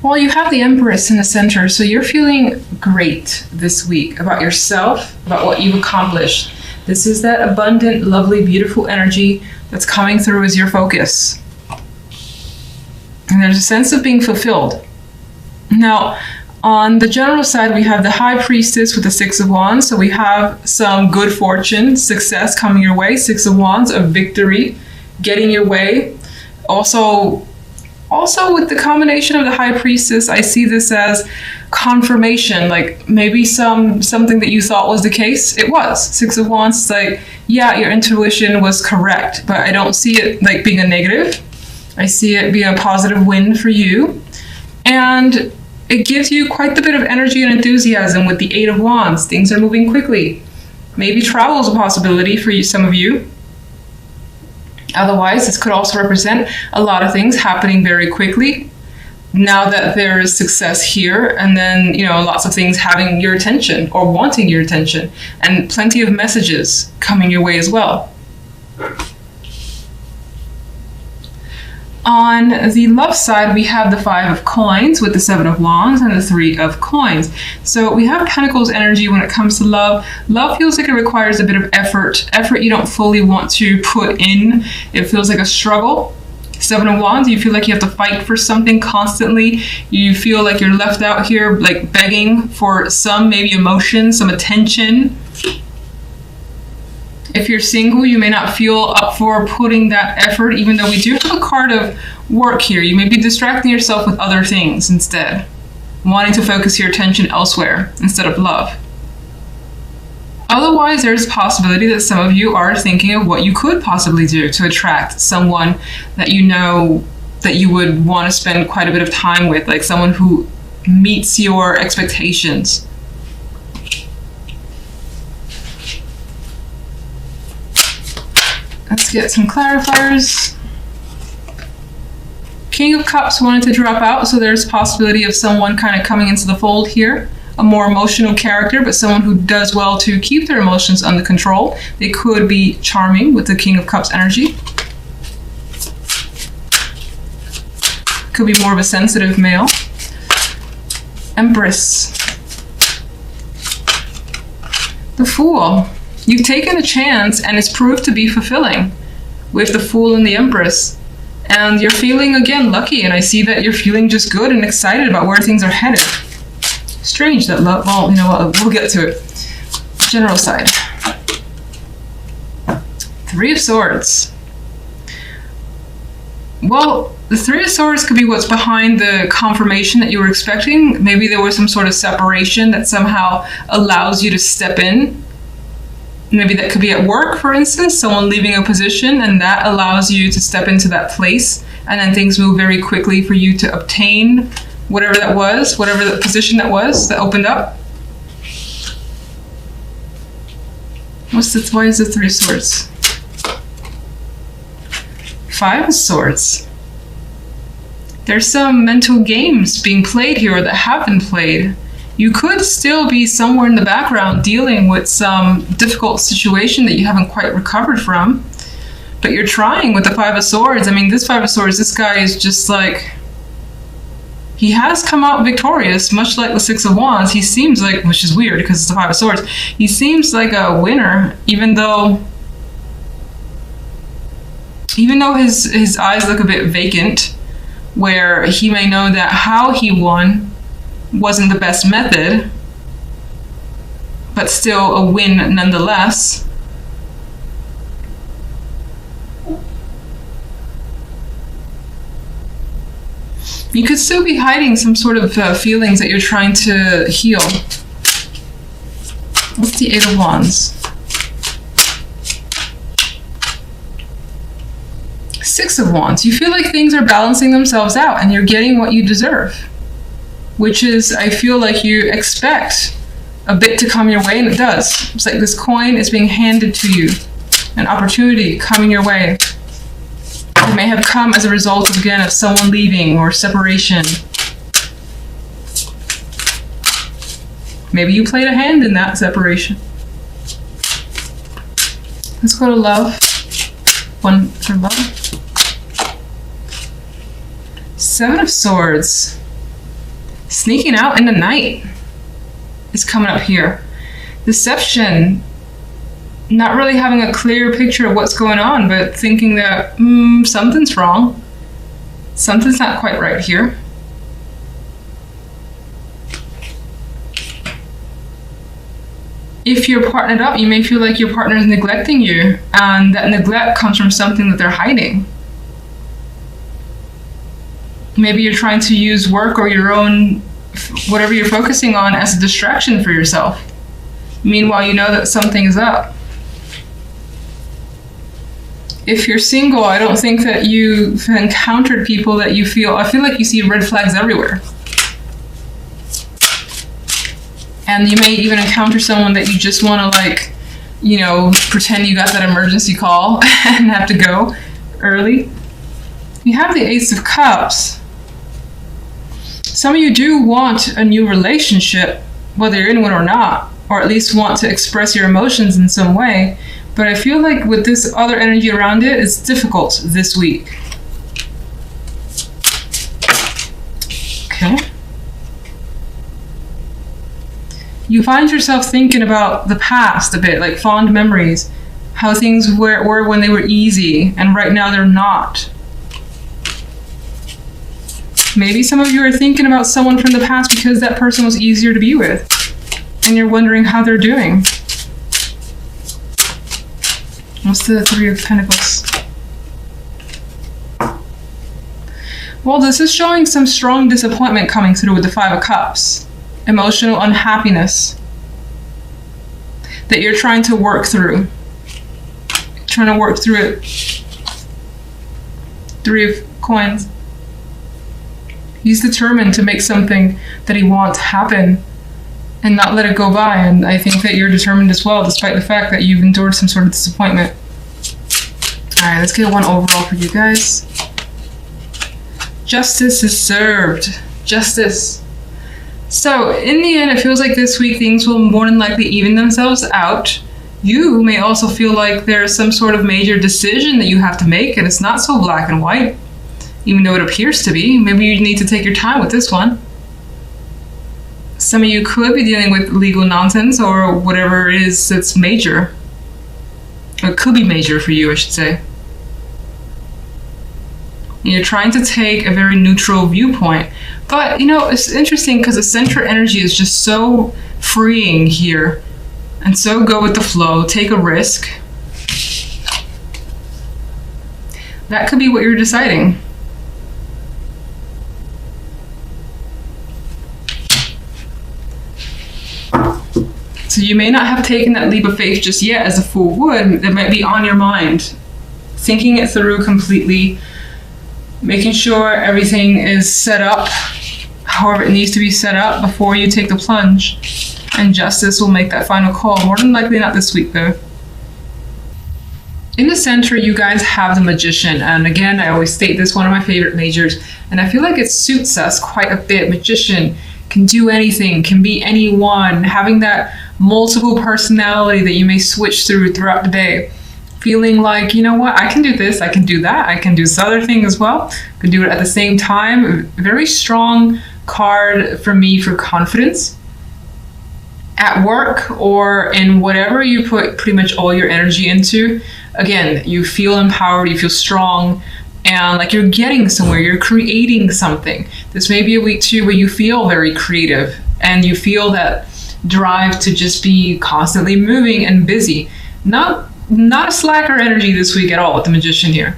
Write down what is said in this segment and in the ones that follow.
Well, you have the Empress in the center, so you're feeling great this week about yourself, about what you've accomplished. This is that abundant, lovely, beautiful energy that's coming through as your focus. And there's a sense of being fulfilled. Now, on the general side, we have the High Priestess with the Six of Wands. So we have some good fortune, success coming your way. Six of Wands, a victory, getting your way. Also with the combination of the High Priestess, I see this as confirmation, like maybe something that you thought was the case, it was. Six of Wands is like, yeah, your intuition was correct, but I don't see it like being a negative. I see it being a positive win for you. And it gives you quite a bit of energy and enthusiasm with the Eight of Wands. Things are moving quickly. Maybe travel is a possibility for you, some of you. Otherwise, this could also represent a lot of things happening very quickly now that there is success here, and then, lots of things having your attention or wanting your attention, and plenty of messages coming your way as well. On the love side, we have the Five of Coins with the Seven of Wands and the Three of Coins. So we have Pentacles energy when it comes to love. Love feels like it requires a bit of effort you don't fully want to put in. It feels like a struggle. Seven of Wands, you feel like you have to fight for something constantly. You feel like you're left out here like begging for some maybe emotion, some attention. If you're single, you may not feel up for putting that effort, even though we do have a card of work here. You may be distracting yourself with other things instead, wanting to focus your attention elsewhere instead of love. Otherwise, there's a possibility that some of you are thinking of what you could possibly do to attract someone that you know that you would want to spend quite a bit of time with, like someone who meets your expectations. Let's get some clarifiers. King of Cups wanted to drop out, so there's a possibility of someone kind of coming into the fold here. A more emotional character, but someone who does well to keep their emotions under control. They could be charming with the King of Cups energy. Could be more of a sensitive male. Empress. The Fool. You've taken a chance and it's proved to be fulfilling with the Fool and the Empress. And you're feeling, again, lucky, and I see that you're feeling just good and excited about where things are headed. Strange that love, well, we'll get to it. General side. Three of Swords. Well, the Three of Swords could be what's behind the confirmation that you were expecting. Maybe there was some sort of separation that somehow allows you to step in. Maybe that could be at work, for instance, someone leaving a position, and that allows you to step into that place, and then things move very quickly for you to obtain whatever that was, whatever the position that was that opened up. Why is the Three of Swords? Five of Swords. There's some mental games being played here that have been played. You could still be somewhere in the background dealing with some difficult situation that you haven't quite recovered from, but you're trying with the Five of Swords. I mean, this Five of Swords, this guy is just like, he has come out victorious, much like the Six of Wands. He seems like, which is weird because it's the Five of Swords, he seems like a winner, even though his eyes look a bit vacant, where he may know that how he won wasn't the best method, but still a win nonetheless. You could still be hiding some sort of feelings that you're trying to heal. What's the Eight of Wands? Six of Wands. You feel like things are balancing themselves out and you're getting what you deserve, which is, I feel like you expect a bit to come your way, and it does. It's like this coin is being handed to you, an opportunity coming your way. It may have come as a result of, again, of someone leaving or separation. Maybe you played a hand in that separation. Let's go to love. One for love. Seven of Swords. Sneaking out in the night is coming up here. Deception. Not really having a clear picture of what's going on, but thinking that something's wrong. Something's not quite right here. If you're partnered up, you may feel like your partner is neglecting you, and that neglect comes from something that they're hiding. Maybe you're trying to use work or your own, whatever you're focusing on, as a distraction for yourself. Meanwhile, you know that something is up. If you're single, I don't think that you've encountered people that you feel, I feel like you see red flags everywhere. And you may even encounter someone that you just want to, like, you know, pretend you got that emergency call and have to go early. You have the Ace of Cups. Some of you do want a new relationship, whether you're in one or not, or at least want to express your emotions in some way. But I feel like with this other energy around it, it's difficult this week. Okay. You find yourself thinking about the past a bit, like fond memories, how things were when they were easy, and right now they're not. Maybe some of you are thinking about someone from the past because that person was easier to be with, and you're wondering how they're doing. What's the Three of Pentacles? Well, this is showing some strong disappointment coming through with the Five of Cups. Emotional unhappiness that you're trying to work through. Trying to work through it. Three of Coins. He's determined to make something that he wants happen and not let it go by. And I think that you're determined as well, despite the fact that you've endured some sort of disappointment. All right, let's get one overall for you guys. Justice is served. Justice. So in the end, it feels like this week things will more than likely even themselves out. You may also feel like there's some sort of major decision that you have to make, and it's not so black and white, even though it appears to be. Maybe you need to take your time with this one. Some of you could be dealing with legal nonsense or whatever it is that's major. Or it could be major for you, I should say. And you're trying to take a very neutral viewpoint. But, you know, it's interesting because the center energy is just so freeing here. And so go with the flow, take a risk. That could be what you're deciding. So you may not have taken that leap of faith just yet, as a Fool would. It might be on your mind. Thinking it through completely. Making sure everything is set up however it needs to be set up before you take the plunge. And justice will make that final call. More than likely not this week, though. In the center, you guys have the Magician. And again, I always state this, one of my favorite majors. And I feel like it suits us quite a bit. Magician can do anything, can be anyone. Having that multiple personality that you may switch throughout the day. Feeling like, you know what, I can do this, I can do that, I can do this other thing as well. I can do it at the same time. Very strong card for me for confidence. At work or in whatever you put pretty much all your energy into. Again, you feel empowered, you feel strong, and like you're getting somewhere, you're creating something. This may be a week too where you feel very creative and you feel that drive to just be constantly moving and busy. Not a slacker energy this week at all with the Magician here.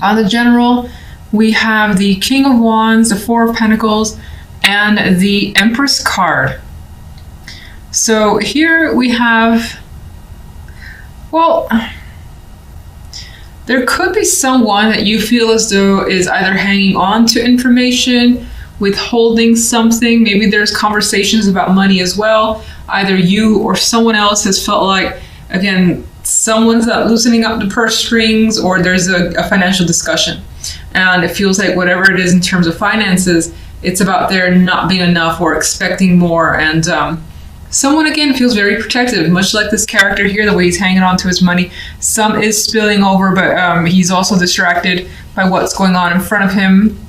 On the general, we have the King of Wands, the Four of Pentacles, and the Empress card. So here we have, well, there could be someone that you feel as though is either hanging on to information, withholding something. Maybe there's conversations about money as well. Either you or someone else has felt like, again, someone's loosening up the purse strings, or there's a financial discussion. And it feels like whatever it is in terms of finances, it's about there not being enough or expecting more. And someone, again, feels very protective, much like this character here, the way he's hanging on to his money. Some is spilling over, but he's also distracted by what's going on in front of him.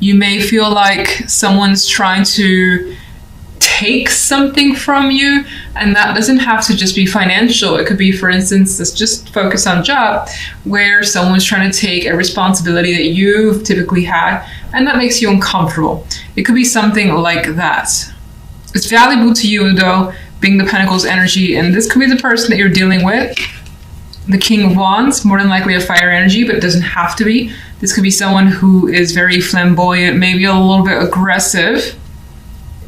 You may feel like someone's trying to take something from you, and that doesn't have to just be financial. It could be, for instance, let's just focus on job, where someone's trying to take a responsibility that you've typically had, and that makes you uncomfortable. It could be something like that. It's valuable to you, though, being the Pentacles energy, and this could be the person that you're dealing with. The King of Wands, more than likely a fire energy, but it doesn't have to be. This could be someone who is very flamboyant, maybe a little bit aggressive.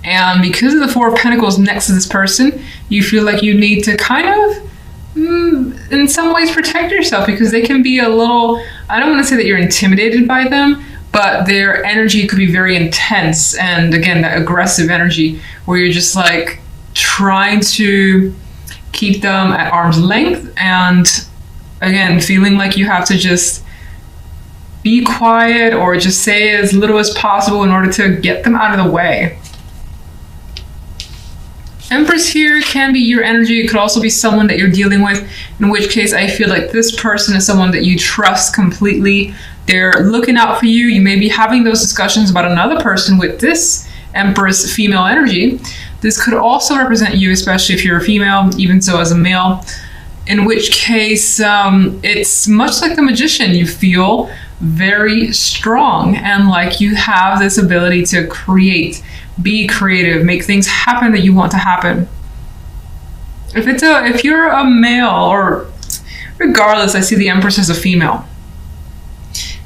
And because of the Four of Pentacles next to this person, you feel like you need to kind of, in some ways, protect yourself, because they can be a little, I don't want to say that you're intimidated by them, but their energy could be very intense. And again, that aggressive energy where you're just like trying to keep them at arm's length. And again, feeling like you have to just be quiet or just say as little as possible in order to get them out of the way. Empress here can be your energy. It could also be someone that you're dealing with, in which case I feel like this person is someone that you trust completely. They're looking out for you. You may be having those discussions about another person with this Empress female energy. This could also represent you, especially if you're a female, even so as a male, in which case it's much like the Magician. You feel very strong and like you have this ability to create, be creative, make things happen that you want to happen. If you're a male, or regardless, I see the Empress as a female,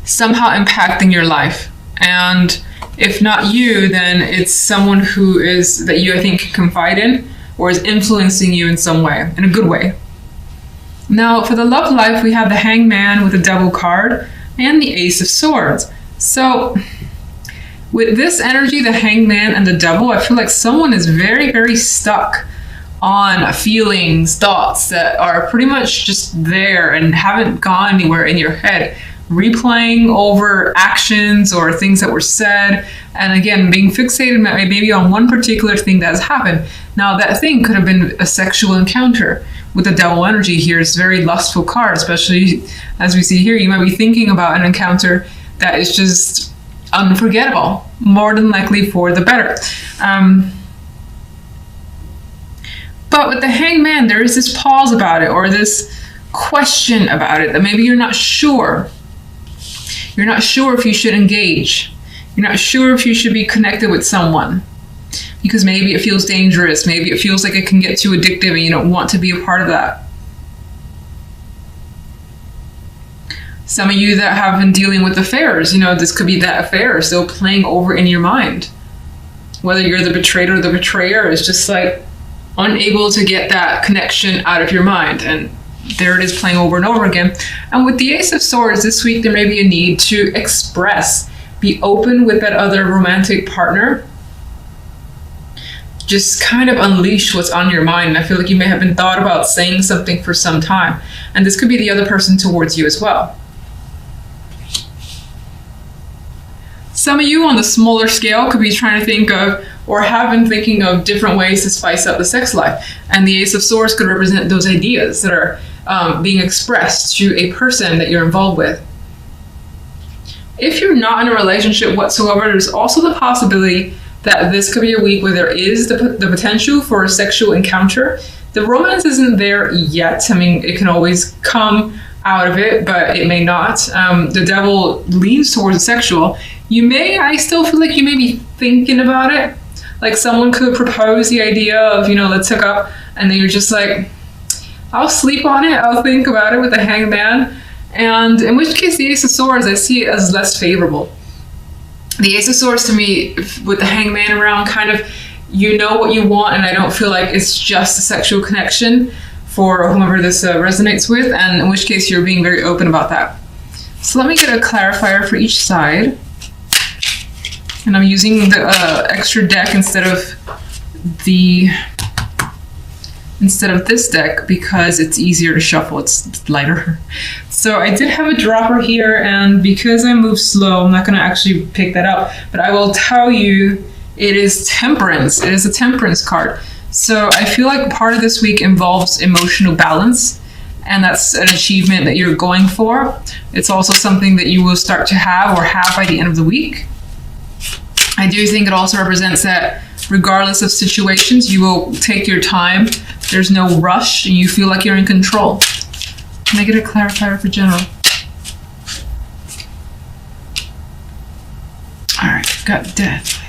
somehow impacting your life. And if not you, then it's someone who is, that you, I think, can confide in, or is influencing you in some way, in a good way. Now, for the love life, we have the Hangman with the Devil card and the Ace of Swords. So with this energy, the Hangman and the Devil, I feel like someone is very, very stuck on feelings, thoughts that are pretty much just there and haven't gone anywhere in your head, replaying over actions or things that were said, and again, being fixated maybe on one particular thing that has happened. Now, that thing could have been a sexual encounter. With the Devil energy here, it's a very lustful card, especially as we see here. You might be thinking about an encounter that is just unforgettable, more than likely for the better. But with the Hangman, there is this pause about it, or this question about it, that maybe you're not sure. You're not sure if you should engage. You're not sure if you should be connected with someone, because maybe it feels dangerous. Maybe it feels like it can get too addictive and you don't want to be a part of that. Some of you that have been dealing with affairs, this could be that affair still playing over in your mind. Whether you're the betrayed or the betrayer, is just like unable to get that connection out of your mind. And there it is, playing over and over again. And with the Ace of Swords this week, there may be a need to express, be open with that other romantic partner. Just kind of unleash what's on your mind. And I feel like you may have been thought about saying something for some time. And this could be the other person towards you as well. Some of you on the smaller scale could be trying to think of, or have been thinking of, different ways to spice up the sex life. And the Ace of Swords could represent those ideas that are being expressed to a person that you're involved with. If you're not in a relationship whatsoever, there's also the possibility that this could be a week where there is the potential for a sexual encounter. The romance isn't there yet. I mean, it can always come out of it, but it may not. The Devil leans towards the sexual. I still feel like you may be thinking about it. Like someone could propose the idea of, let's hook up, and then you're just like, I'll sleep on it, I'll think about it, with the Hangman. And in which case, the Ace of Swords, I see it as less favorable. The Ace of Swords to me, with the Hangman around, kind of, what you want, and I don't feel like it's just a sexual connection for whomever this resonates with, and in which case you're being very open about that. So let me get a clarifier for each side. And I'm using the extra deck instead of this deck because it's easier to shuffle, it's lighter. So I did have a dropper here, and because I move slow, I'm not going to actually pick that up, but I will tell you it is Temperance. It is a Temperance card. So I feel like part of this week involves emotional balance, and that's an achievement that you're going for. It's also something that you will start to have or have by the end of the week. I do think it also represents that regardless of situations, you will take your time. There's no rush and you feel like you're in control. Can I get a clarifier for general? All right, got death.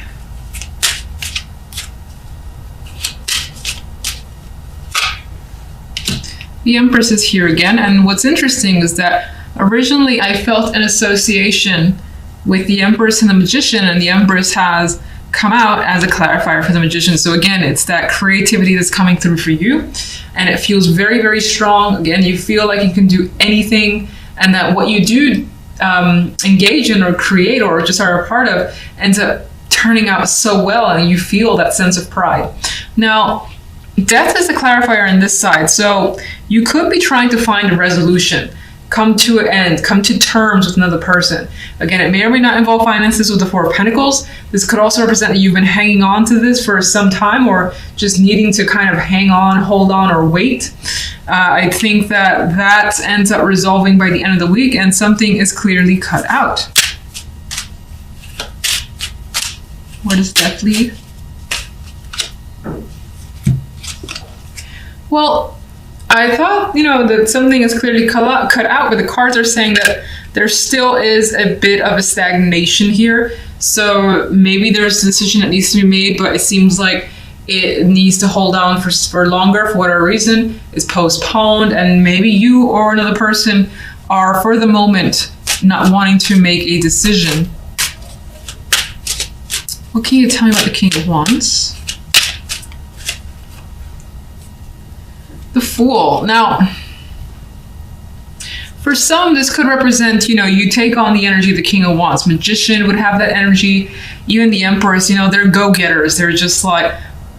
The Empress is here again, and what's interesting is that originally I felt an association with the Empress and the Magician, and the Empress has come out as a clarifier for the Magician. So again, it's that creativity that's coming through for you, and it feels very, very strong. Again, you feel like you can do anything, and that what you do engage in or create or just are a part of ends up turning out so well, and you feel that sense of pride. Now, death is the clarifier on this side, so you could be trying to find a resolution, come to an end, come to terms with another person. Again, it may or may not involve finances with the Four of Pentacles. This could also represent that you've been hanging on to this for some time, or just needing to kind of hang on, hold on, or wait. I think that that ends up resolving by the end of the week, and something is clearly cut out. Where does death lead? Well, I thought, that something is clearly cut out, but the cards are saying that there still is a bit of a stagnation here. So maybe there's a decision that needs to be made, but it seems like it needs to hold on for longer for whatever reason. It's postponed, and maybe you or another person are, for the moment, not wanting to make a decision. What can you tell me about the King of Wands? The Fool. Now, for some, this could represent, you take on the energy of the King of Wands. Magician would have that energy. Even the Empress, they're go-getters. They're just like,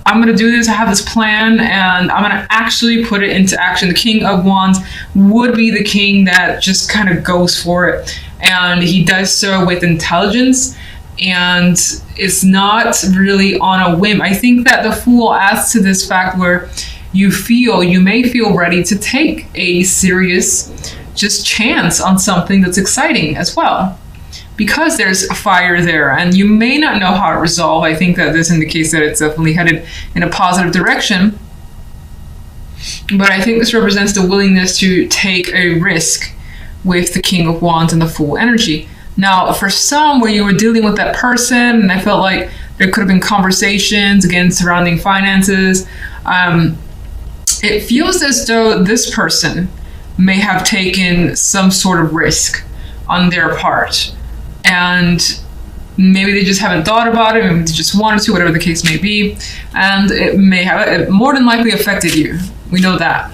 I'm going to do this. I have this plan, and I'm going to actually put it into action. The King of Wands would be the king that just kind of goes for it. And he does so with intelligence, and it's not really on a whim. I think that the Fool adds to this fact where you may feel ready to take a serious just chance on something that's exciting as well, because there's a fire there, and you may not know how to resolve. I think that this indicates that it's definitely headed in a positive direction, but I think this represents the willingness to take a risk with the King of Wands and the Fool energy. Now, for some, where you were dealing with that person, and I felt like there could have been conversations again surrounding finances, it feels as though this person may have taken some sort of risk on their part, and maybe they just haven't thought about it, maybe they just wanted to, whatever the case may be, and it more than likely affected you. We know that.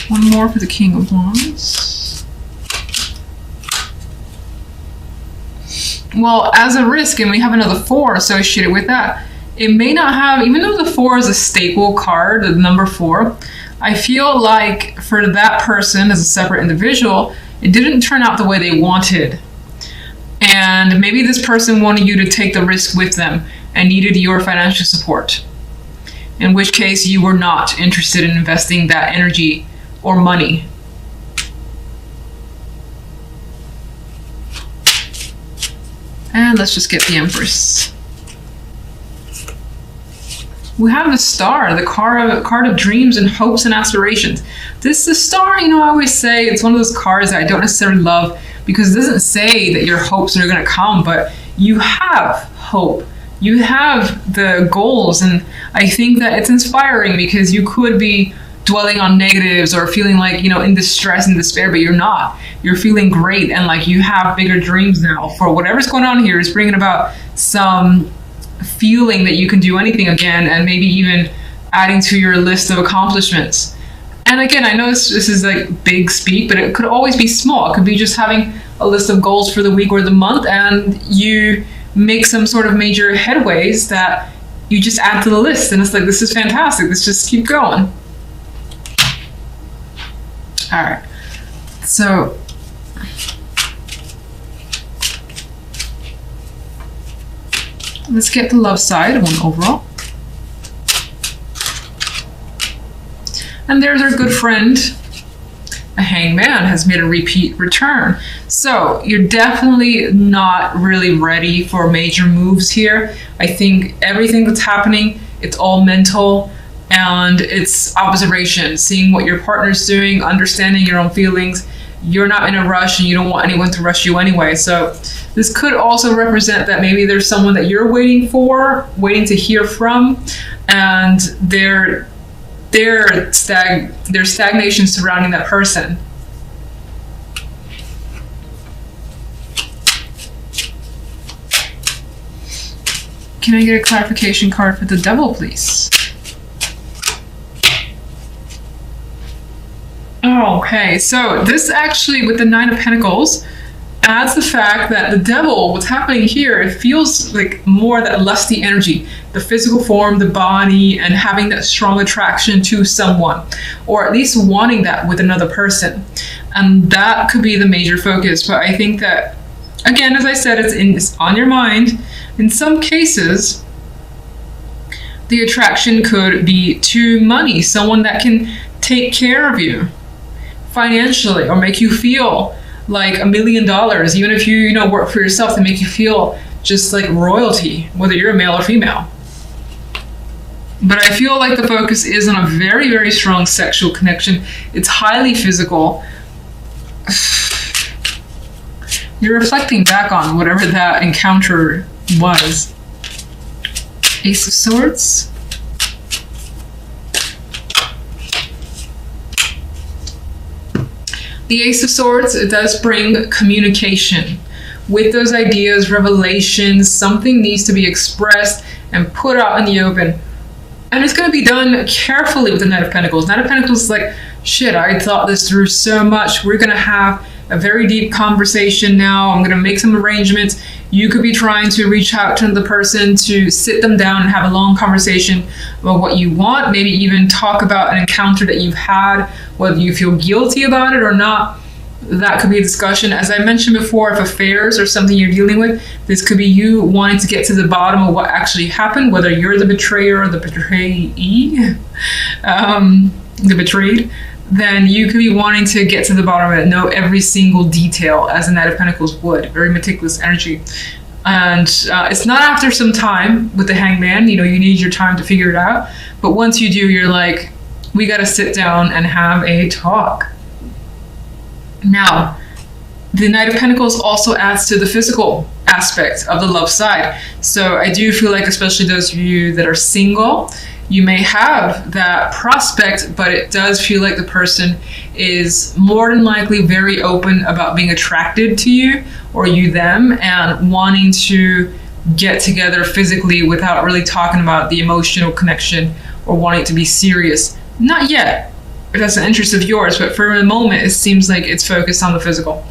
One more for the King of Wands. Well, as a risk, and we have another 4 associated with that, it may not have, even though the 4 is a staple card, the number 4, I feel like for that person as a separate individual, it didn't turn out the way they wanted. And maybe this person wanted you to take the risk with them and needed your financial support, in which case you were not interested in investing that energy or money. And let's just get the Empress. We have the Star, the card of dreams and hopes and aspirations. The Star, I always say it's one of those cards that I don't necessarily love, because it doesn't say that your hopes are going to come, but you have hope. You have the goals, and I think that it's inspiring, because you could be dwelling on negatives or feeling like, in distress and despair, but you're not. You're feeling great, and like you have bigger dreams now for whatever's going on here is bringing about some feeling that you can do anything again, and maybe even adding to your list of accomplishments. And again, I know this is like big speak, but it could always be small. It could be just having a list of goals for the week or the month, and you make some sort of major headways that you just add to the list, and it's like, this is fantastic, let's just keep going. All right, so let's get the love side, 1 overall. And there's our good friend, a Hangman has made a repeat return. So you're definitely not really ready for major moves here. I think everything that's happening, it's all mental, and it's observation, seeing what your partner's doing, understanding your own feelings. You're not in a rush and you don't want anyone to rush you anyway. So this could also represent that maybe there's someone that you're waiting to hear from, and there's stagnation surrounding that person. Can I get a clarification card for the Devil, please? Okay, so this actually, with the Nine of Pentacles, adds the fact that the Devil, what's happening here, it feels like more that lusty energy, the physical form, the body, and having that strong attraction to someone, or at least wanting that with another person. And that could be the major focus. But I think that, again, as I said, it's on your mind. In some cases, the attraction could be to money, someone that can take care of you financially or make you feel like $1 million, even if you work for yourself, to make you feel just like royalty, whether you're a male or female. But I feel like the focus is on a very, very strong sexual connection. It's highly physical. You're reflecting back on whatever that encounter was. Ace of Swords. The Ace of Swords, it does bring communication. With those ideas, revelations, something needs to be expressed and put out in the open. And it's going to be done carefully with the Knight of Pentacles. Knight of Pentacles is like, shit, I thought this through so much. We're going to have a very deep conversation now. I'm going to make some arrangements. You could be trying to reach out to the person to sit them down and have a long conversation about what you want, maybe even talk about an encounter that you've had, whether you feel guilty about it or not. That could be a discussion. As I mentioned before, if affairs are something you're dealing with, this could be you wanting to get to the bottom of what actually happened, whether you're the betrayer or the betrayee, the betrayed. Then you could be wanting to get to the bottom of it, know every single detail, as a Knight of Pentacles would. Very meticulous energy. And it's not after some time with the Hangman. You need your time to figure it out. But once you do, you're like, we got to sit down and have a talk. Now, the Knight of Pentacles also adds to the physical aspect of the love side. So I do feel like, especially those of you that are single, you may have that prospect, but it does feel like the person is more than likely very open about being attracted to you or you them, and wanting to get together physically without really talking about the emotional connection or wanting to be serious. Not yet. That's an interest of yours, but for a moment, it seems like it's focused on the physical.